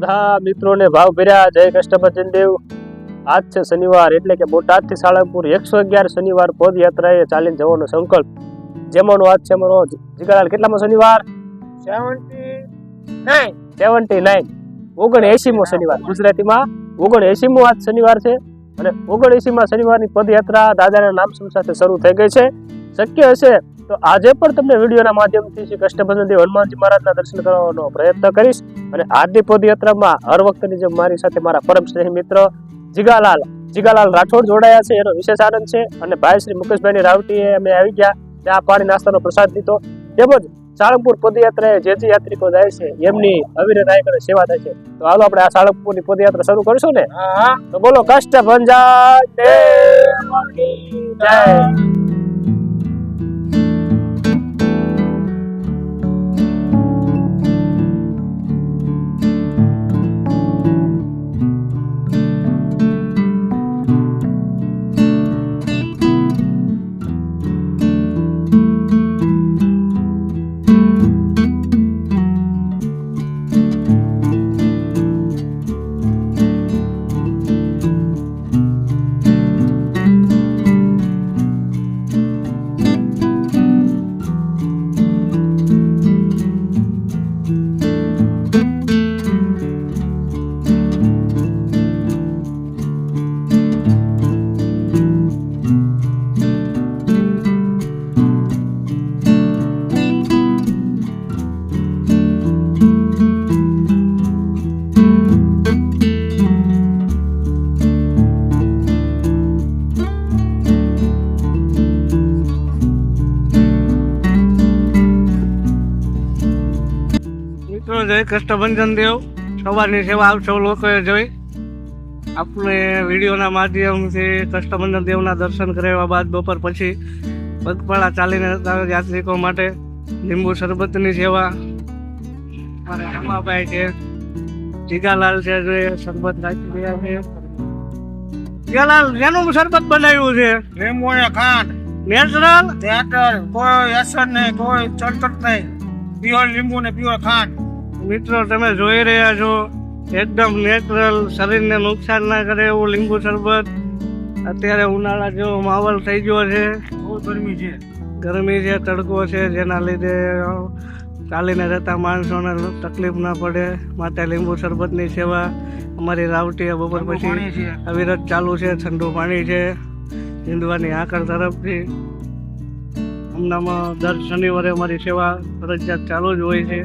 હા મિત્રોને ભાવ ભર્યા જય કષ્ટભંજન દેવ। આજ છે શનિવાર એટલે કે બોટાદથી સાળંગપુર 111 શનિવાર પદયાત્રાએ ચાલીને જવાનો સંકલ્પ। જેમાંનો આજ છે અમારો જીગાલાલ કેટલામો શનિવાર? 79મો શનિવાર। ગુજરાતીમાં 79મો આજ શનિવાર છે અને 79મા શનિવારની પદયાત્રા દાદાના નામ સાથે શરૂ થઈ ગઈ છે। શક્ય હશે તો આજે પણ તમને વિડીયોના માધ્યમથી શ્રી કષ્ટભંજન દેવ હનુમાનજી મહારાજના દર્શન કરવાનો પ્રયત્ન કરીશ। અને આજની પદયાત્રામાં હર વખતની જેમ મારી સાથે મારા પરમ સ્નેહી મિત્ર જીગાલાલ રાઠોડ જોડાયા છે, એનો વિશેષ આનંદ છે। અને ભાઈ શ્રી મુકેશભાઈની રાવટીએ અમે આવી ગયા, ચા પાણી નાસ્તાનો પ્રસાદ લીધો, તેમજ સાળંગપુર પદયાત્રાએ જે યાત્રિકો જાય છે એમની અવિરત આયકને સેવા થાય છે। તો હાલો આપણે આ સાળંગપુરની પદયાત્રા શરૂ કરીશું ને। તો બોલો કષ્ટભંજન દેવની જય। જય કષ્ટભંજન દેવ। સવારની સેવા આપ સૌ લોકોએ જોઈ। આપણે વિડીયોના માધ્યમથી કષ્ટભંજન દેવના દર્શન કર્યા બાદ બપોર પછી પગપાળા ચાલીને યાત્રિકો માટે લીંબુ શરબતની સેવા મારા રમાભાઈ છે, જીગાલાલ છે, જે શરબત રાખી રહ્યા છે। જીગાલાલ જેનું શરબત બનાવ્યું છે? લીંબુ અને ખાંડ, નેચરલ, કોઈ અસર નહીં, કોઈ ચડચડ નહીં, પ્યોર લીંબુ ને પ્યોર ખાંડ। મિત્રો તમે જોઈ રહ્યા છો એકદમ નેચરલ, શરીરને નુકસાન ના કરે એવું લીંબુ શરબત। અત્યારે ઉનાળા જેવો માહોલ થઈ ગયો છે, બહુ ગરમી છે, તડકો છે, જેના લીધે ચાલીને જતા માણસોને તકલીફ ના પડે માટે લીંબુ શરબતની સેવા અમારી રાવટીએ બપોર પછી અવિરત ચાલુ છે। ઠંડુ પાણી છે હિંદવાની આકર તરફથી। હમણાં દર શનિવારે અમારી સેવા ફરજિયાત ચાલુ જ હોય છે।